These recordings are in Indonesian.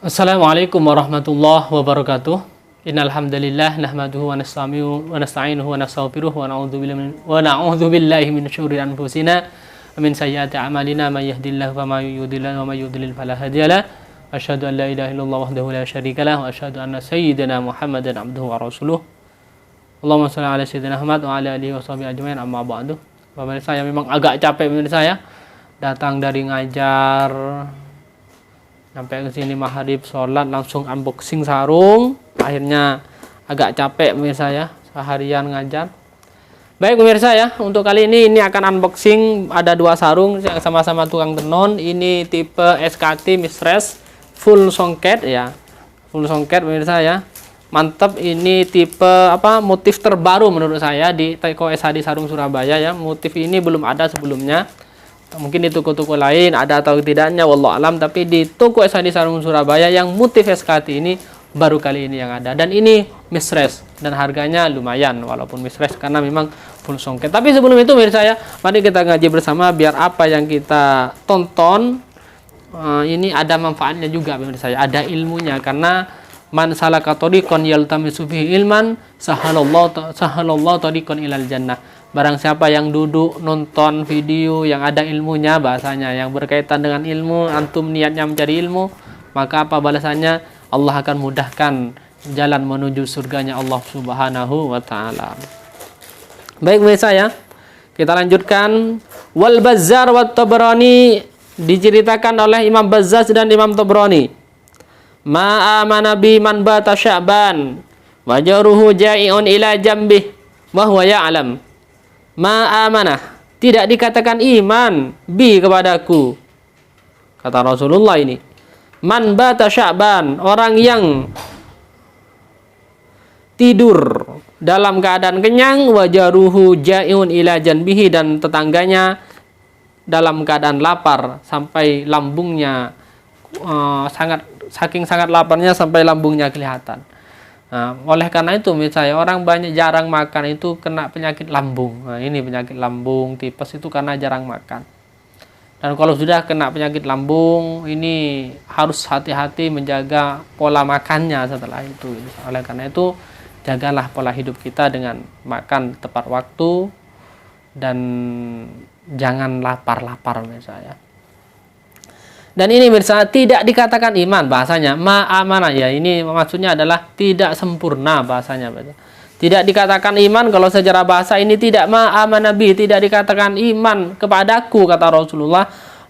Assalamualaikum warahmatullahi wabarakatuh. Innal hamdalillah nahmaduhu wa nasta'inuhu wa nastaghfiruh wa na'udzu billahi min syururi anfusina wa min sayyiati a'malina may yahdihillahu fama mudilla lahu wa may yudlil fala hadiyalah. Asyhadu an la ilaha illallah wahdahu la syarikalah wa asyhadu anna sayyidina Muhammadan abduhu wa rasuluh. Allahumma shalli ala sayyidina Muhammad wa ala alihi washabihi ajmain, amma ba'du. Pemirsa, saya memang agak capek pemirsa ya. Datang dari ngajar sampai ke sini maghrib, sholat, langsung unboxing sarung. Akhirnya agak capek pemirsa ya, seharian ngajar. Baik pemirsa ya, untuk kali ini akan unboxing ada dua sarung yang sama-sama tukang tenun. Ini tipe SKT Mistress full songket ya, full songket pemirsa ya. Mantap, ini tipe motif terbaru menurut saya di Teko SHD Sarung Surabaya ya. Motif ini belum ada sebelumnya. Mungkin di toko-toko lain ada atau tidaknya, wallahu alam, tapi di toko SHD Sarung Surabaya yang motif SKT ini baru kali ini yang ada. Dan ini mistress dan harganya lumayan walaupun mistress karena memang full songket. Tapi sebelum itu pemirsa ya, mari kita ngaji bersama biar apa yang kita tonton ini ada manfaatnya juga pemirsa ya, ada ilmunya. Karena man salaka tariqan yaltamisu fihi ilman sahalallahu tariqan ilal jannah. Barang siapa yang duduk nonton video yang ada ilmunya, bahasanya yang berkaitan dengan ilmu, antum niatnya mencari ilmu, maka apa balasannya? Allah akan mudahkan jalan menuju surganya Allah Subhanahu wa taala. Baik pemirsa ya, kita lanjutkan. Wal Bazzar wa Tabrani, diceritakan oleh Imam Bazzar dan Imam Tabrani. Ma amana bi man bata Sya'ban wajaruhu ja'iun ila jambih wa huwa ya'lam. Ma amanah, tidak dikatakan iman bi kepadaku, kata Rasulullah ini. Man bata Sya'ban, orang yang tidur dalam keadaan kenyang, wajaruhu ja'iun ila janbihi, dan tetangganya dalam keadaan lapar sampai lambungnya saking sangat laparnya sampai lambungnya kelihatan. Nah, oleh karena itu misalnya orang banyak jarang makan itu kena penyakit lambung. Nah, ini penyakit lambung tipes itu karena jarang makan. Dan kalau sudah kena penyakit lambung ini harus hati-hati menjaga pola makannya setelah itu. Oleh karena itu jagalah pola hidup kita dengan makan tepat waktu dan jangan lapar-lapar misalnya. Dan ini mirsa tidak dikatakan iman bahasanya, ma'amana ya, ini maksudnya adalah tidak sempurna bahasanya. Tidak dikatakan iman kalau secara bahasa ini tidak ma'amana bi, tidak dikatakan iman kepadaku, kata Rasulullah.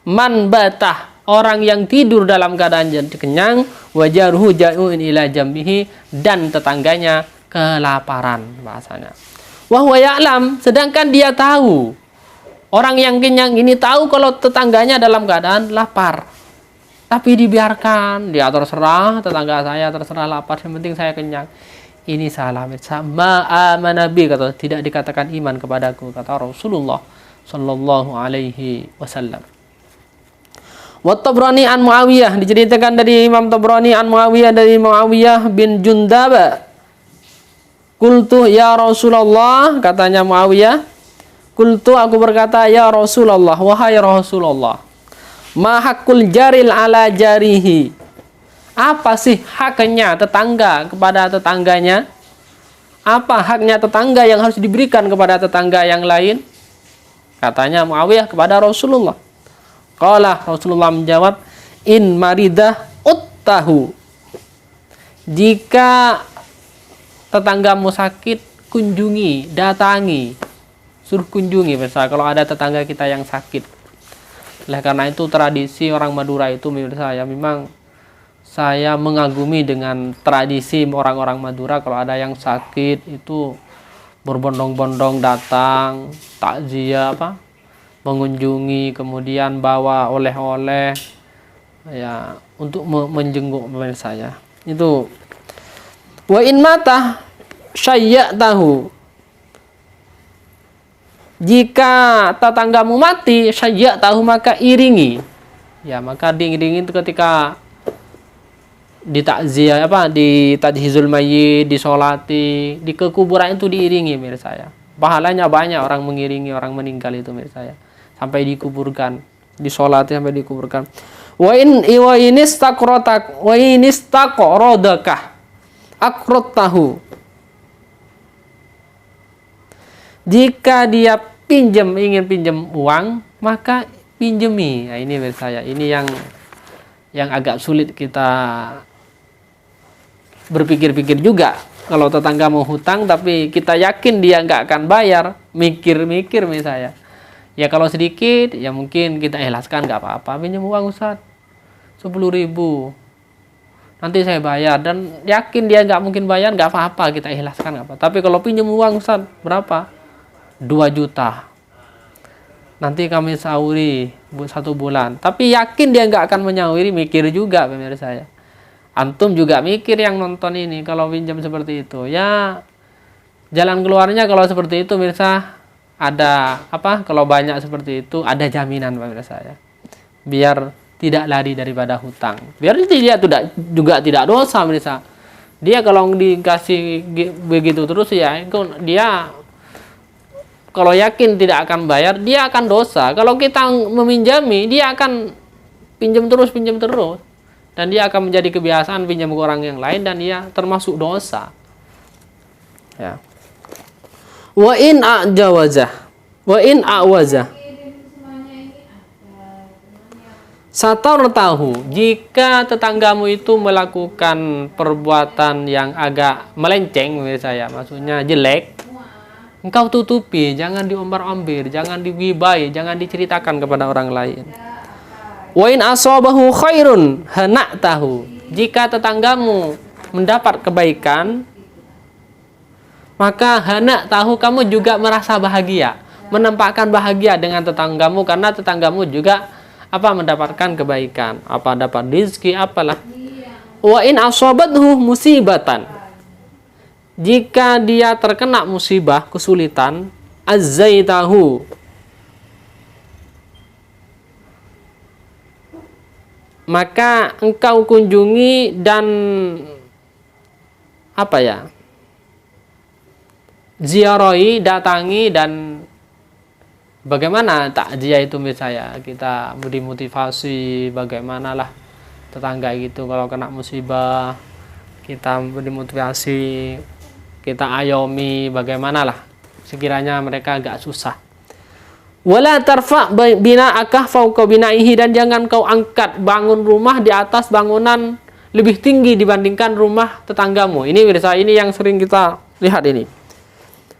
Man batah, orang yang tidur dalam keadaan kenyang, wajaruhu ja'un ila jambihi, dan tetangganya kelaparan bahasanya. Wa huwa ya'lam, sedangkan dia tahu. Orang yang kenyang ini tahu kalau tetangganya dalam keadaan lapar. Tapi dibiarkan, dia terserah, tetangga saya terserah lapar, yang penting saya kenyang. Ini salah. Ma'amana bi, kata, tidak dikatakan iman kepadaku, kata Rasulullah sallallahu alaihi wasallam. Wa Tabrani an Muawiyah, diceritakan dari Imam Tabrani an Muawiyah, dari Muawiyah bin Jundab. Qultu ya Rasulullah, katanya Muawiyah, qultu, aku berkata, ya Rasulullah, wahai Rasulullah, ma hakul jaril ala jarihi, apa sih haknya tetangga kepada tetangganya? Apa haknya tetangga yang harus diberikan kepada tetangga yang lain? Katanya Muawiyah kepada Rasulullah. Qala, Rasulullah menjawab, in maridah uttahu, jika tetanggamu sakit, kunjungi, datangi, suruh kunjungi. Misal kalau ada tetangga kita yang sakit. Oleh karena itu tradisi orang Madura itu menurut saya, memang saya mengagumi dengan tradisi orang-orang Madura. Kalau ada yang sakit itu berbondong-bondong datang, takziah mengunjungi, kemudian bawa oleh-oleh ya untuk menjenguk saya. Itu wa in mata syayyatahu, jika tetanggamu mati, syajak tahu, maka iringi. Ya, maka diiringi itu ketika ditakziah di tajhizul mayyit, disolati, di kekuburan itu diiringi mirsa ya. Pahalanya banyak orang mengiringi orang meninggal itu mirsa ya. Sampai dikuburkan, disolati sampai dikuburkan. Wa in istaqradaka aqradtahu. Jika dia ingin pinjam uang, maka pinjemi. Nah, ini menurut saya, ini yang agak sulit kita berpikir-pikir juga. Kalau tetangga mau hutang tapi kita yakin dia nggak akan bayar, mikir-mikir misalnya. Ya kalau sedikit, ya mungkin kita ikhlaskan, nggak apa-apa, pinjam uang Ustaz 10.000. Nanti saya bayar, dan yakin dia nggak mungkin bayar, nggak apa-apa, kita ikhlaskan, nggak apa. Tapi kalau pinjam uang Ustaz berapa? 2 juta. Nanti kami sahuri 1 bulan. Tapi yakin dia nggak akan menyauri, mikir juga pemirsa saya. Antum juga mikir yang nonton ini, kalau pinjam seperti itu. Ya, jalan keluarnya kalau seperti itu pemirsa, ada apa? Kalau banyak seperti itu, ada jaminan pemirsa saya. Biar tidak lari daripada hutang. Biar dia juga tidak dosa pemirsa. Dia kalau dikasih begitu terus ya, dia kalau yakin tidak akan bayar, dia akan dosa. Kalau kita meminjami, dia akan pinjam terus. Dan dia akan menjadi kebiasaan pinjam ke orang yang lain, dan dia termasuk dosa. Ya. Wa in a'wazah. Satartahu. Jika tetanggamu itu melakukan perbuatan yang agak melenceng, menurut saya, maksudnya jelek, engkau tutupi, jangan diombar-ombir, jangan digibai, jangan diceritakan kepada orang lain. Wa in asabahu khairun hana'tahu. Jika tetanggamu mendapat kebaikan, maka hana'tahu, kamu juga merasa bahagia, menampakkan bahagia dengan tetanggamu, karena tetanggamu juga mendapatkan kebaikan, dapat rezeki, apalah. Wa in asabathu musibatan. Jika dia terkena musibah, kesulitan, azzaitahu, maka engkau kunjungi dan ziarahi, datangi, dan bagaimana takziah itu misalnya, kita beri motivasi, bagaimanalah tetangga gitu kalau kena musibah, kita beri motivasi, kita ayomi, bagaimanalah sekiranya mereka agak susah. Wala tarfa bina'aka fauqa bina'ihi, dan jangan kau angkat bangun rumah di atas bangunan lebih tinggi dibandingkan rumah tetanggamu. Ini mirsa, ini yang sering kita lihat ini.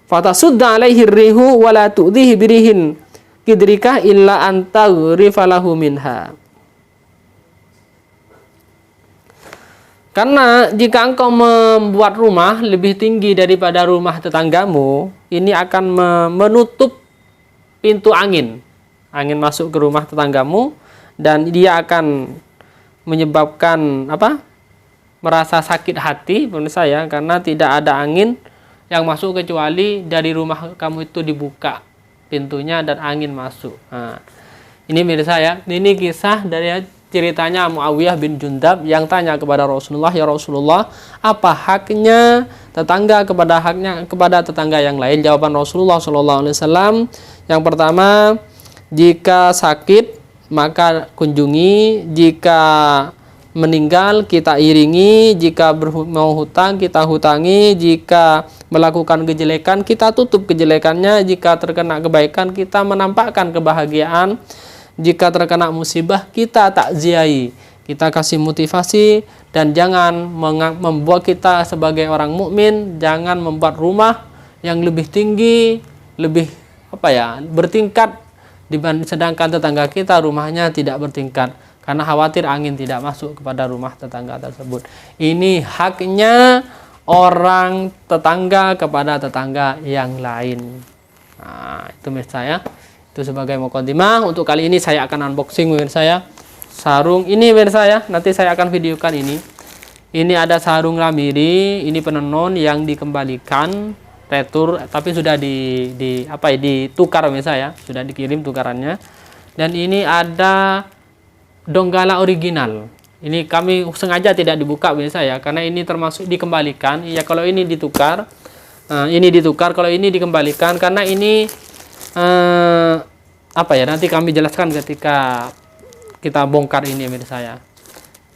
Fatasudda alaihi rihu wala tu'dhihi birihin kidrika illa anta ghrifalahu minha. Karena jika engkau membuat rumah lebih tinggi daripada rumah tetanggamu, ini akan menutup pintu angin masuk ke rumah tetanggamu, dan dia akan menyebabkan merasa sakit hati pemirsa ya, karena tidak ada angin yang masuk kecuali dari rumah kamu itu dibuka pintunya dan angin masuk. Nah, ini pemirsa ya, ini kisah dari ceritanya Muawiyah bin Jundab yang tanya kepada Rasulullah, ya Rasulullah, apa haknya tetangga kepada tetangga yang lain? Jawaban Rasulullah SAW, yang pertama, jika sakit maka kunjungi, jika meninggal kita iringi, jika mau hutang kita hutangi, jika melakukan kejelekan kita tutup kejelekannya, jika terkena kebaikan kita menampakkan kebahagiaan, jika terkena musibah kita takziahi, kita kasih motivasi, dan jangan membuat kita sebagai orang mukmin, jangan membuat rumah yang lebih tinggi, lebih bertingkat, sedangkan tetangga kita rumahnya tidak bertingkat, karena khawatir angin tidak masuk kepada rumah tetangga tersebut. Ini haknya orang tetangga kepada tetangga yang lain. Nah, itu menurut saya. Itu sebagai mukadimah. Untuk kali ini saya akan unboxing pemirsa saya sarung ini pemirsa saya. Nanti saya akan videokan ini. Ini ada sarung lamiri, ini penenun yang dikembalikan retur, tapi sudah ditukar pemirsa ya, sudah dikirim tukarannya. Dan ini ada donggala original. Ini kami sengaja tidak dibuka pemirsa ya, karena ini termasuk dikembalikan. Ya kalau ini ditukar, kalau ini dikembalikan, karena ini nanti kami jelaskan ketika kita bongkar ini pemirsa ya.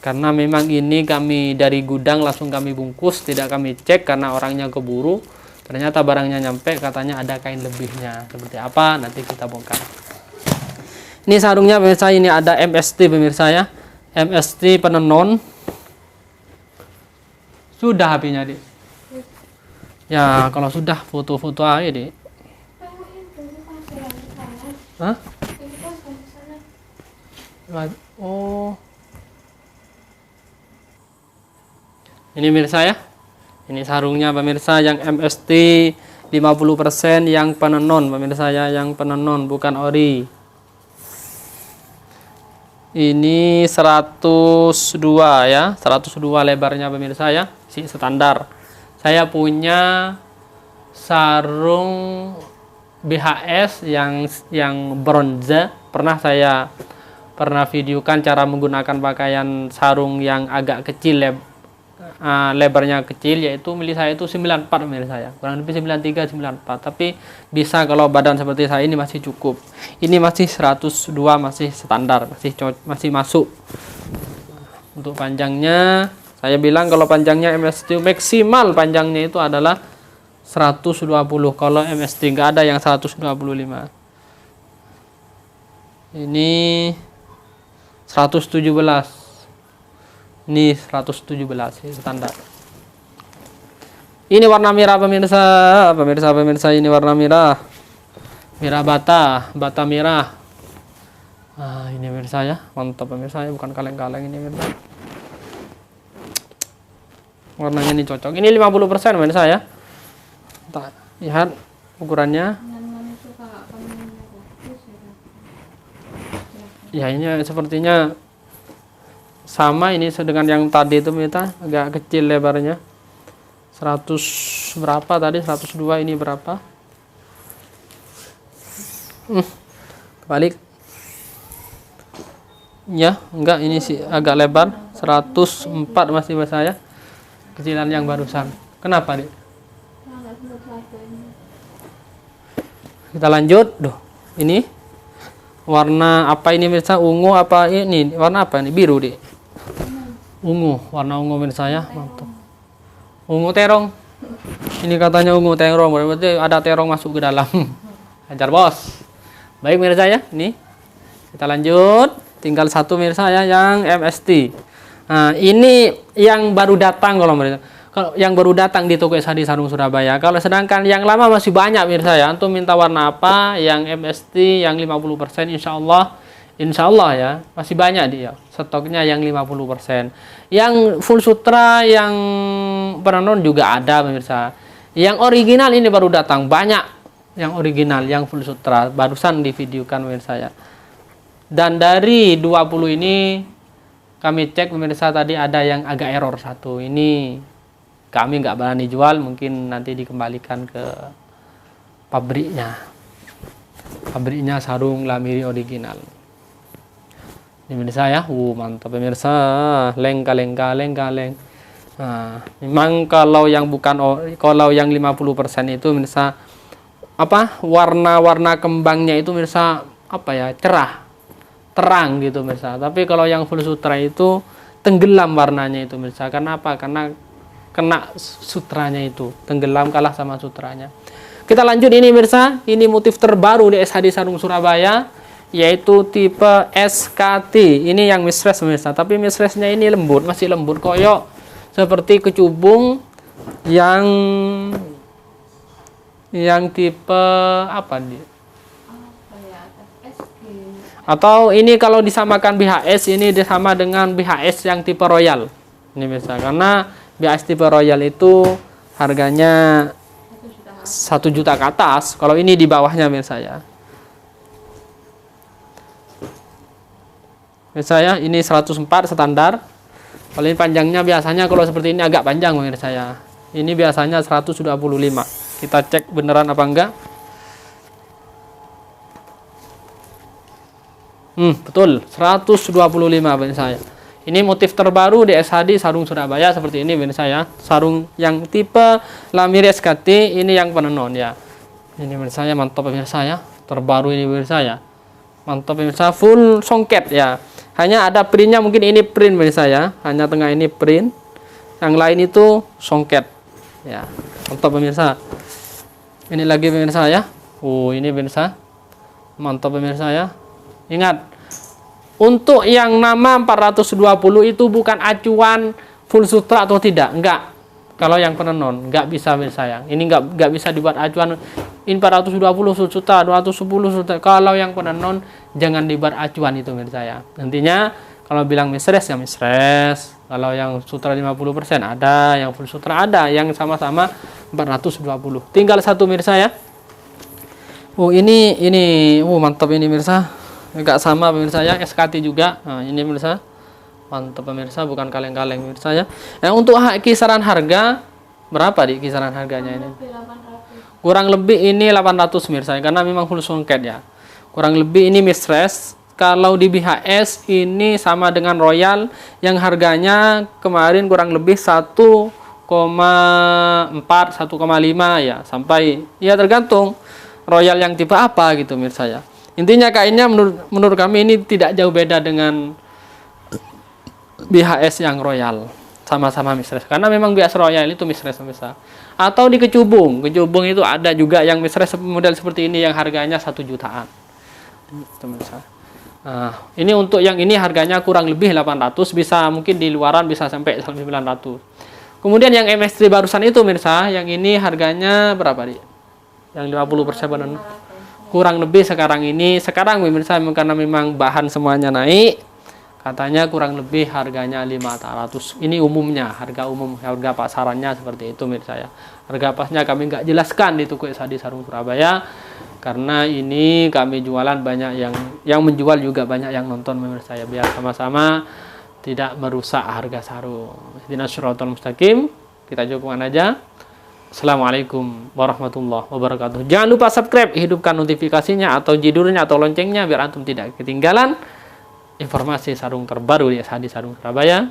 Karena memang ini kami dari gudang langsung kami bungkus, tidak kami cek karena orangnya keburu. Ternyata barangnya nyampe, katanya ada kain lebihnya. Seperti apa? Nanti kita bongkar. Ini sarungnya pemirsa, ini ada MST pemirsa ya. MST penenon. Sudah HP-nya, Dik. Ya, kalau sudah foto-foto aja, Dik. Hah? Oh. Ini pemirsa ya. Ini sarungnya pemirsa yang MST 50% yang penenon pemirsa ya, yang penenon bukan ori. Ini 102 ya, 102 lebarnya pemirsa ya, si standar. Saya punya sarung BHS yang bronze, saya pernah videokan cara menggunakan pakaian sarung yang agak kecil lebarnya kecil, yaitu milik saya itu 94 milik saya, kurang lebih 93 94, tapi bisa kalau badan seperti saya ini masih cukup. Ini masih 102, masih standar, masih masuk. Untuk panjangnya saya bilang kalau panjangnya MST maksimal panjangnya itu adalah 120, kalau MST nggak ada yang 125. Ini 117. Ini 117 standar. Ini warna merah pemirsa, ini warna merah. Merah bata merah. Nah, ini pemirsa ya, mantap pemirsa ya, bukan kaleng-kaleng ini pemirsa. Warnanya ini cocok. Ini 50% pemirsa ya. Lihat ukurannya. Ya, ini sepertinya sama ini dengan yang tadi itu pemirsa, agak kecil lebarnya. 100 berapa tadi? 102, ini berapa? Kebalik. Ya, enggak, ini sih agak lebar. 104 masih pemirsa ya. Kecilan yang barusan. Kenapa, Dik? Kita lanjut. Duh, ini warna apa ini pemirsa? Ungu apa ini? Warna apa ini? Biru, Dik. Ungu, warna ungu pemirsa ya, mantap. Ungu terong. Ini katanya ungu terong, berarti ada terong masuk ke dalam. Hajar bos. Baik pemirsa ya, ini kita lanjut. Tinggal satu pemirsa ya, yang MST. Nah, ini yang baru datang kalau yang baru datang di toko SD Sarung Surabaya. Kalau sedangkan yang lama masih banyak pemirsa ya. Antum minta warna apa? Yang MST yang 50% Insya Allah ya, masih banyak dia. Stoknya yang 50%. Yang full sutra, yang penenon juga ada pemirsa. Yang original ini baru datang, banyak yang original, yang full sutra. Barusan divideokan pemirsa ya. Dan dari 20 ini kami cek pemirsa, tadi ada yang agak error satu. Ini kami nggak berani jual, mungkin nanti dikembalikan ke pabriknya. Pabriknya Sarung Lamiri original. Ini pemirsa ya, mantap pemirsa, leng. Nah, memang kalau yang kalau yang 50% itu pemirsa, apa, warna kembangnya itu pemirsa, apa ya, cerah, terang gitu pemirsa. Tapi kalau yang full sutra itu tenggelam warnanya itu pemirsa. Karena apa? Karena kena sutranya itu, tenggelam, kalah sama sutranya. Kita lanjut ini pemirsa, ini motif terbaru di SHD Sarung Surabaya, yaitu tipe SKT. Ini yang mistress pemirsa, tapi mistressnya ini lembut, masih lembut koyok seperti kecubung yang tipe apa nih? Atau ini kalau disamakan BHS, ini sama dengan BHS yang tipe Royal. Ini pemirsa, karena BHS tipe Royal itu harganya 1 juta ke atas. Kalau ini di bawahnya pemirsa ya. Saya ini 104 standar. Kalau ini panjangnya biasanya kalau seperti ini agak panjang pemirsa ya. Ini biasanya 125. Kita cek beneran apa enggak. Betul, 125 pemirsa ya. Ini motif terbaru di SHD Sarung Surabaya seperti ini pemirsa ya. Sarung yang tipe Lamiri SKT, ini yang penenon ya. Ini pemirsa ya, mantap pemirsa ya. Terbaru ini pemirsa ya. Mantap pemirsa, full songket ya. Hanya ada printnya, mungkin ini print pemirsa ya. Hanya tengah ini print. Yang lain itu songket. Ya, mantap pemirsa. Ini lagi pemirsa ya. Ini pemirsa. Mantap pemirsa ya. Ingat, untuk yang nama 420 itu bukan acuan full sutra atau tidak. Enggak. Kalau yang penenon enggak bisa pemirsa ya. Ini enggak bisa dibuat acuan. Ini 420 full sutra, 210 sutra. Kalau yang penenon jangan dibuat acuan itu pemirsa ya. Nantinya kalau bilang misres ya misres. Kalau yang sutra 50% ada, yang full sutra ada, yang sama-sama 420. Tinggal satu pemirsa ya. Ini mantap ini pemirsa. Enggak sama pemirsa ya, SKT juga. Nah, ini pemirsa. Mantap pemirsa, bukan kaleng-kaleng pemirsa ya. Untuk kisaran harga berapa di kisaran harganya ini? Kurang lebih ini 800 pemirsa, karena memang full songket ya. Kurang lebih ini misres. Kalau di BHS ini sama dengan Royal yang harganya kemarin kurang lebih 1,4 1,5 ya, sampai ya tergantung Royal yang tipe apa gitu pemirsa ya. Intinya kainnya menurut kami ini tidak jauh beda dengan BHS yang Royal, sama-sama misres. Karena memang BHS Royal itu misres pemirsa. Atau di kecubung itu ada juga yang misres model seperti ini yang harganya 1 jutaan. Pemirsa. Nah, ini untuk yang ini harganya kurang lebih 800, bisa mungkin di luaran bisa sampai 900. Kemudian yang MS3 barusan itu pemirsa, yang ini harganya berapa nih? Yang 50% benar. Kurang lebih sekarang pemirsa, karena memang bahan semuanya naik, katanya kurang lebih harganya 500. Ini umumnya, harga umum, harga pasarannya seperti itu pemirsa ya. Harga pasnya kami nggak jelaskan di toko Sadi Sarung Surabaya, karena ini kami jualan banyak yang menjual juga banyak yang nonton pemirsa ya, biar sama-sama tidak merusak harga sarung. Ihdinas shiratal mustaqim, kita cukupkan aja. Assalamualaikum warahmatullahi wabarakatuh. Jangan lupa subscribe, hidupkan notifikasinya atau jidurnya atau loncengnya biar antum tidak ketinggalan informasi sarung terbaru di Sadi Sarung Surabaya.